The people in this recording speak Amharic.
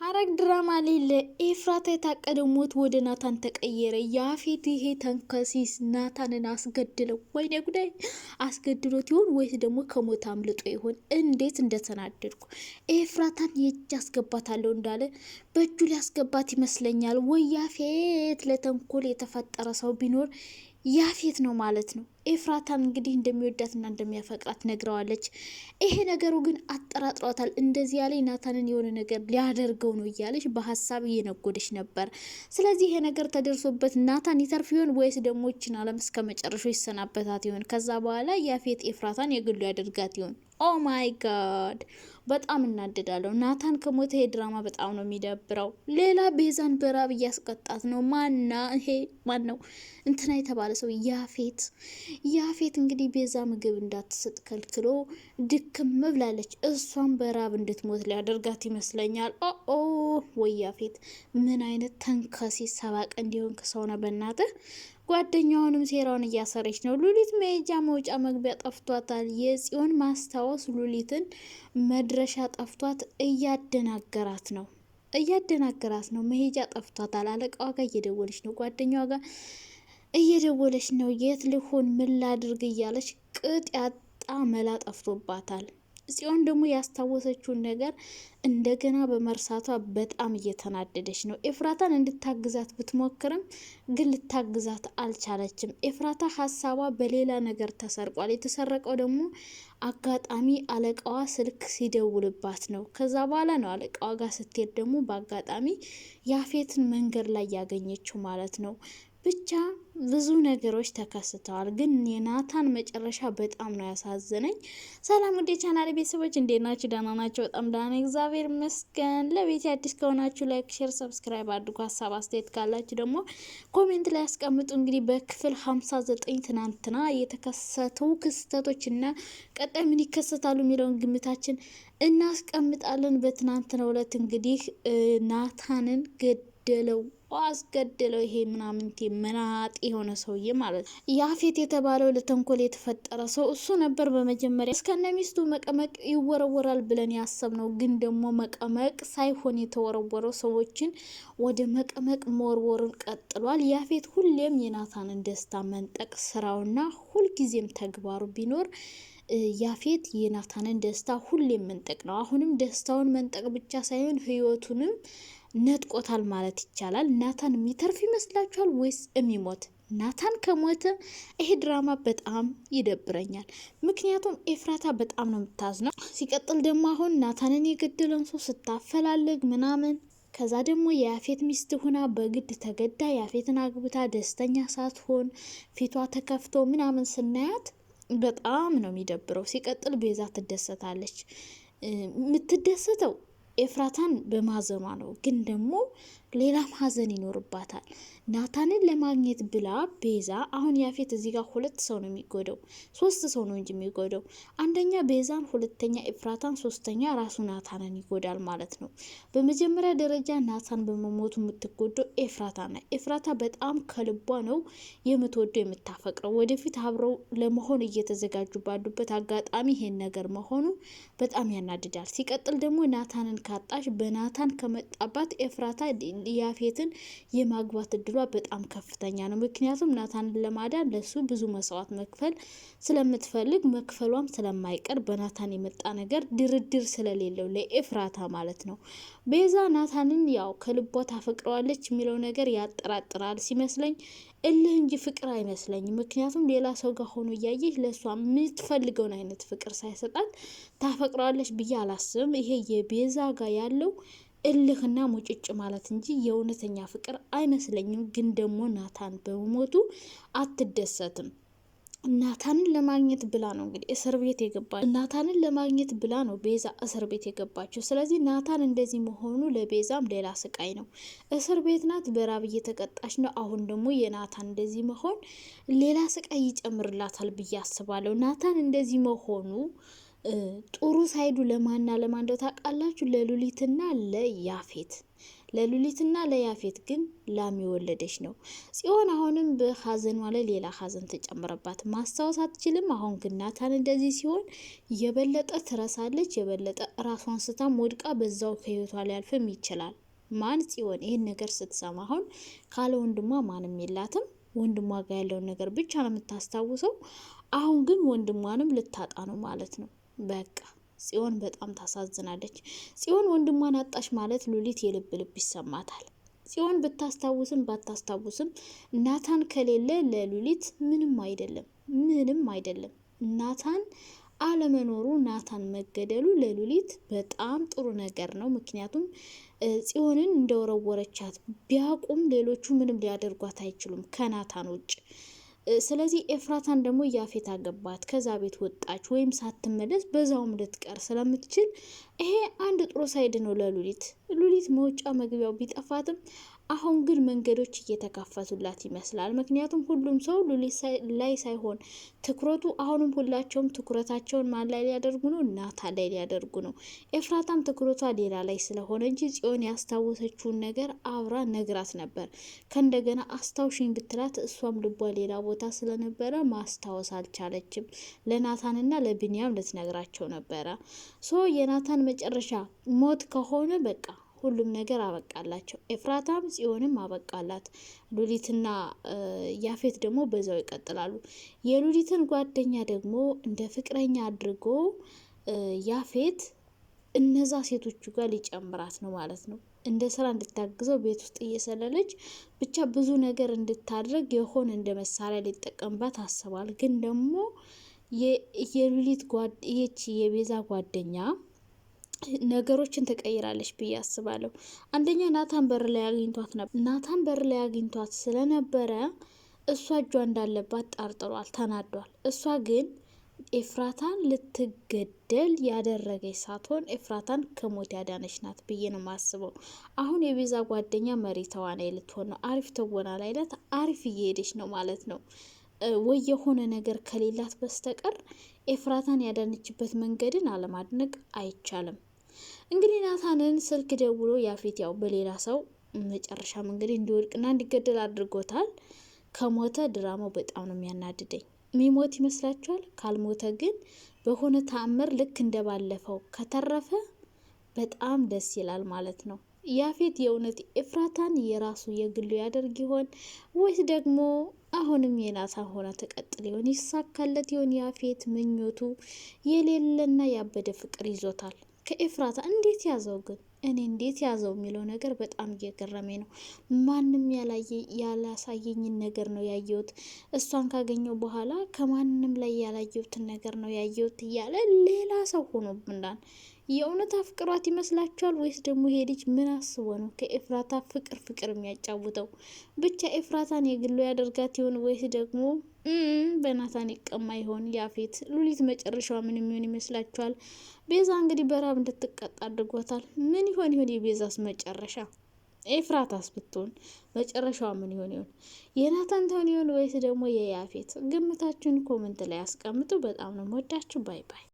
ሐረግ ድራማ ላይ ለኤፍራታ የታቀደው ሞት ወደ ናታን ተቀየረ። ያፌት ይሄ ተንከሲስ ናታንን አስገድለው፣ ወይኔ ጉዳይ! አስገድሎት ይሆን ወይስ ደግሞ ከሞት አምልጦ ይሆን? እንዴት እንደተናደድኩ! ኤፍራታን የእጅ አስገባታለሁ እንዳለ በእጁ ሊያስገባት ይመስለኛል። ወይ ያፌት! ለተንኮል የተፈጠረ ሰው ቢኖር ያፌት ነው ማለት ነው። ኤፍራታን እንግዲህ እንደሚወዳትና እንደሚያፈቅራት ነግረዋለች። ይሄ ነገሩ ግን አጠራጥሯታል። እንደዚህ ያለ ናታንን የሆነ ነገር ሊያደርገው ነው እያለች በሀሳብ እየነጎደች ነበር። ስለዚህ ይሄ ነገር ተደርሶበት ናታን ይተርፍ ይሆን ወይስ ደግሞ ይችን ዓለም እስከ መጨረሻው ይሰናበታት ይሆን? ከዛ በኋላ ያፌት ኤፍራታን የግሉ ያደርጋት ይሆን? ኦ ማይ ጋድ! በጣም እናደዳለሁ። ናታን ከሞተ ይሄ ድራማ በጣም ነው የሚደብረው። ሌላ ቤዛን በራብ እያስቀጣት ነው። ማን ነው እንትና የተባለ ሰው ያፌት እንግዲህ ቤዛ ምግብ እንዳትሰጥ ከልክሎ ድክም ብላለች። እሷን በራብ እንድትሞት ሊያደርጋት ይመስለኛል። ኦ ወይ ያፌት! ምን አይነት ተንከሲስ ሰባቅ እንዲሆን ከሰውነ በእናትህ ጓደኛውንም ሴራውን እያሰረች ነው። ሉሊት መሄጃ መውጫ መግቢያ ጠፍቷታል። የጽዮን ማስታወስ ሉሊትን መድረሻ ጠፍቷት እያደናገራት ነው። መሄጃ ጠፍቷታል። አለቃዋ ጋር እየደወለች ነው። ጓደኛዋ ጋር እየደወለች ነው። የት ልሆን ምን ላድርግ እያለች ቅጥ ያጣ መላ ጠፍቶባታል። ጽዮን ደግሞ ያስታወሰችውን ነገር እንደገና በመርሳቷ በጣም እየተናደደች ነው። ኤፍራታን እንድታግዛት ብትሞክርም ግን ልታግዛት አልቻለችም። ኤፍራታ ሀሳቧ በሌላ ነገር ተሰርቋል። የተሰረቀው ደግሞ አጋጣሚ አለቃዋ ስልክ ሲደውልባት ነው። ከዛ በኋላ ነው አለቃዋ ጋር ስትሄድ ደግሞ በአጋጣሚ ያፌትን መንገድ ላይ ያገኘችው ማለት ነው። ብቻ ብዙ ነገሮች ተከስተዋል። ግን የናታን መጨረሻ በጣም ነው ያሳዘነኝ። ሰላም ወደ ቻናል ቤተሰቦች እንዴት ናችሁ? ደህና ናቸው? በጣም ደህና ነኝ፣ እግዚአብሔር ይመስገን። ለቤት አዲስ ከሆናችሁ ላይክ፣ ሼር፣ ሰብስክራይብ አድርጉ። ሀሳብ አስተያየት ካላችሁ ደግሞ ኮሜንት ላይ ያስቀምጡ። እንግዲህ በክፍል 59 ትናንትና የተከሰቱ ክስተቶች እና ቀጣይ ምን ይከሰታሉ የሚለውን ግምታችን እናስቀምጣለን። በትናንትናው ዕለት እንግዲህ ናታንን አስገደለው። ይሄ ምናምንቴ መናጤ የሆነ ሰውዬ ማለት ነው። ያፌት የተባለው ለተንኮል የተፈጠረ ሰው እሱ ነበር። በመጀመሪያ እስከነ ሚስቱ መቀመቅ ይወረወራል ብለን ያሰብነው፣ ግን ደግሞ መቀመቅ ሳይሆን የተወረወረው ሰዎችን ወደ መቀመቅ መወርወርን ቀጥሏል። ያፌት ሁሌም የናታንን ደስታ መንጠቅ ስራውና ሁልጊዜም ተግባሩ ቢኖር ያፌት የናታንን ደስታ ሁሌም መንጠቅ ነው። አሁንም ደስታውን መንጠቅ ብቻ ሳይሆን ህይወቱንም ነጥቆታል ማለት ይቻላል። ናታን የሚተርፍ ይመስላችኋል ወይስ የሚሞት? ናታን ከሞተ ይሄ ድራማ በጣም ይደብረኛል። ምክንያቱም ኤፍራታ በጣም ነው የምታዝነው። ሲቀጥል ደግሞ አሁን ናታንን የገደለን ሰው ስታፈላልግ ምናምን ከዛ ደግሞ የያፌት ሚስት ሆና በግድ ተገዳ ያፌትን አግብታ ደስተኛ ሳትሆን ፊቷ ተከፍቶ ምናምን ስናያት በጣም ነው የሚደብረው። ሲቀጥል ቤዛ ትደሰታለች። የምትደሰተው ኤፍራታን በማዘኗ ነው፣ ግን ደግሞ ሌላ ማዘን ይኖርባታል። ናታንን ለማግኘት ብላ ቤዛ አሁን ያፌት እዚህ ጋር 2 ሰው ነው የሚጎደው፣ 3 ሰው ነው እንጂ የሚጎደው። አንደኛ ቤዛን፣ ሁለተኛ ኤፍራታን፣ ሶስተኛ ራሱ ናታንን ይጎዳል ማለት ነው። በመጀመሪያ ደረጃ ናታን በመሞቱ የምትጎደው ኤፍራታ ና ኤፍራታ በጣም ከልቧ ነው የምትወደው የምታፈቅረው። ወደፊት አብረው ለመሆን እየተዘጋጁ ባሉበት አጋጣሚ ይሄን ነገር መሆኑ በጣም ያናድዳል። ሲቀጥል ደግሞ ናታንን ካጣሽ በናታን ከመጣባት ኤፍራታ ያፌትን የማግባት እድሏ በጣም ከፍተኛ ነው። ምክንያቱም ናታንን ለማዳን ለሱ ብዙ መስዋዕት መክፈል ስለምትፈልግ መክፈሏም ስለማይቀር በናታን የመጣ ነገር ድርድር ስለሌለው ለኤፍራታ ማለት ነው። ቤዛ ናታንን ያው ከልቧ ታፈቅረዋለች የሚለው ነገር ያጠራጥራል ሲመስለኝ። እልህ እንጂ ፍቅር አይመስለኝም። ምክንያቱም ሌላ ሰው ጋር ሆኖ እያየች ለእሷ የምትፈልገውን አይነት ፍቅር ሳይሰጣት ታፈቅረዋለች ብዬ አላስብም። ይሄ የቤዛ ጋር ያለው እልህና ሙጭጭ ማለት እንጂ የእውነተኛ ፍቅር አይመስለኝም። ግን ደግሞ ናታን በሞቱ አትደሰትም። ናታንን ለማግኘት ብላ ነው እንግዲህ እስር ቤት የገባችው። ናታንን ለማግኘት ብላ ነው ቤዛ እስር ቤት የገባችው። ስለዚህ ናታን እንደዚህ መሆኑ ለቤዛም ሌላ ስቃይ ነው። እስር ቤት ናት፣ በራብ እየተቀጣች ነው። አሁን ደግሞ የናታን እንደዚህ መሆን ሌላ ስቃይ ይጨምርላታል ብዬ አስባለሁ። ናታን እንደዚህ መሆኑ ጥሩ ሳይዱ ለማና ለማን እንደው ታውቃላችሁ? ለሉሊትና ለያፌት ለሉሊትና ለያፌት ግን ላም የወለደች ነው ጽዮን። አሁንም በሀዘኗ ላይ ሌላ ሀዘን ተጨምረባት ማስታወስ አትችልም። አሁን ግን ናታን እንደዚህ ሲሆን የበለጠ ትረሳለች፣ የበለጠ ራሷን ስታም ወድቃ በዛው ከህይወቷ ሊያልፍም ይችላል። ማን ጽዮን ይህን ነገር ስትሰማ አሁን ካለ ወንድሟ ማንም የላትም። ወንድሟ ጋር ያለውን ነገር ብቻ ነው የምታስታውሰው። አሁን ግን ወንድሟንም ልታጣ ነው ማለት ነው። በቃ ጽዮን በጣም ታሳዝናለች። ጽዮን ወንድሟን አጣሽ ማለት ሉሊት የልብ ልብ ይሰማታል። ጽዮን ብታስታውስም ባታስታውስም ናታን ከሌለ ለሉሊት ምንም አይደለም፣ ምንም አይደለም። ናታን አለመኖሩ፣ ናታን መገደሉ ለሉሊት በጣም ጥሩ ነገር ነው። ምክንያቱም ጽዮንን እንደወረወረቻት ቢያቁም ሌሎቹ ምንም ሊያደርጓት አይችሉም ከናታን ውጭ። ስለዚህ ኤፍራታን ደግሞ ያፌት አገባት፣ ከዛ ቤት ወጣች፣ ወይም ሳትመለስ በዛውም ልትቀር ስለምትችል ይሄ አንድ ጥሩ ሳይድ ነው ለሉሊት። ሉሊት መውጫ መግቢያው ቢጠፋትም አሁን ግን መንገዶች እየተካፈቱላት ይመስላል። ምክንያቱም ሁሉም ሰው ሉሊት ላይ ሳይሆን ትኩረቱ፣ አሁንም ሁላቸውም ትኩረታቸውን ማን ላይ ሊያደርጉ ነው? ናታን ላይ ሊያደርጉ ነው። ኤፍራታም ትኩረቷ ሌላ ላይ ስለሆነ እንጂ ጽዮን ያስታወሰችውን ነገር አብራ ነግራት ነበር። ከእንደገና አስታውሽኝ ብትላት እሷም ልቧ ሌላ ቦታ ስለነበረ ማስታወስ አልቻለችም። ለናታንና ለቢንያም ልትነግራቸው ነበረ። የናታን መጨረሻ ሞት ከሆነ በቃ ሁሉም ነገር አበቃላቸው። ኤፍራታም ጽዮንም አበቃላት። ሉሊትና ያፌት ደግሞ በዛው ይቀጥላሉ። የሉሊትን ጓደኛ ደግሞ እንደ ፍቅረኛ አድርጎ ያፌት እነዛ ሴቶቹ ጋር ሊጨምራት ነው ማለት ነው። እንደ ስራ እንድታግዘው ቤት ውስጥ እየሰለለች ብቻ ብዙ ነገር እንድታድርግ የሆነ እንደ መሳሪያ ሊጠቀምባት አስባል። ግን ደግሞ የሉሊት የቤዛ ጓደኛ ነገሮችን ተቀይራለች ብዬ አስባለሁ። አንደኛ ናታን በር ላይ አግኝቷት ነበር። ናታን በር ላይ አግኝቷት ስለነበረ እሷ እጇ እንዳለባት ጠርጥሯል፣ ተናዷል። እሷ ግን ኤፍራታን ልትገደል ያደረገች ሳትሆን ኤፍራታን ከሞት ያዳነች ናት ብዬ ነው የማስበው። አሁን የቤዛ ጓደኛ መሪ ተዋናይ ልትሆን ነው። አሪፍ ተወና ላይ ናት። አሪፍ እየሄደች ነው ማለት ነው። ወይ የሆነ ነገር ከሌላት በስተቀር ኤፍራታን ያዳነችበት መንገድን አለማድነቅ አይቻልም። እንግዲህ ናታንን ስልክ ደውሎ ያፌት ያው በሌላ ሰው መጨረሻም እንግዲህ እንዲወድቅና እንዲገደል አድርጎታል። ከሞተ ድራማው በጣም ነው የሚያናድደኝ። የሚሞት ይመስላችኋል? ካልሞተ ግን በሆነ ተአምር ልክ እንደባለፈው ከተረፈ በጣም ደስ ይላል ማለት ነው። ያፌት የእውነት ኤፍራታን የራሱ የግሉ ያደርግ ይሆን ወይስ ደግሞ አሁንም የናታን ሆና ተቀጥል ይሆን? ይሳካለት ይሆን? ያፌት ምኞቱ የሌለና ያበደ ፍቅር ይዞታል ከኤፍራታ። እንዴት ያዘው ግን? እኔ እንዴት ያዘው የሚለው ነገር በጣም እየገረመኝ ነው። ማንም ያላሳየኝን ነገር ነው ያየሁት፣ እሷን ካገኘው በኋላ ከማንም ላይ ያላየሁትን ነገር ነው ያየሁት እያለ ሌላ ሰው ሆኖብናል። የእውነት አፍቅሯት ይመስላችኋል? ወይስ ደግሞ ይሄ ልጅ ምን አስቦ ነው ከኤፍራታ ፍቅር የሚያጫውተው? ብቻ ኤፍራታን የግሉ ያደርጋት ይሆን ወይስ ደግሞ በናታን ይቀማ ይሆን ያፌት? ሉሊት መጨረሻዋ ምን የሚሆን ይመስላችኋል? ቤዛ እንግዲህ በራብ እንድትቀጣ አድርጓታል። ምን ይሆን የቤዛስ መጨረሻ? ኤፍራታስ ብትሆን መጨረሻዋ ምን ይሆን? የናታን ተሆን ይሆን ወይስ ደግሞ የያፌት? ግምታችሁን ኮመንት ላይ አስቀምጡ። በጣም ነው የምወዳችሁ። ባይ ባይ።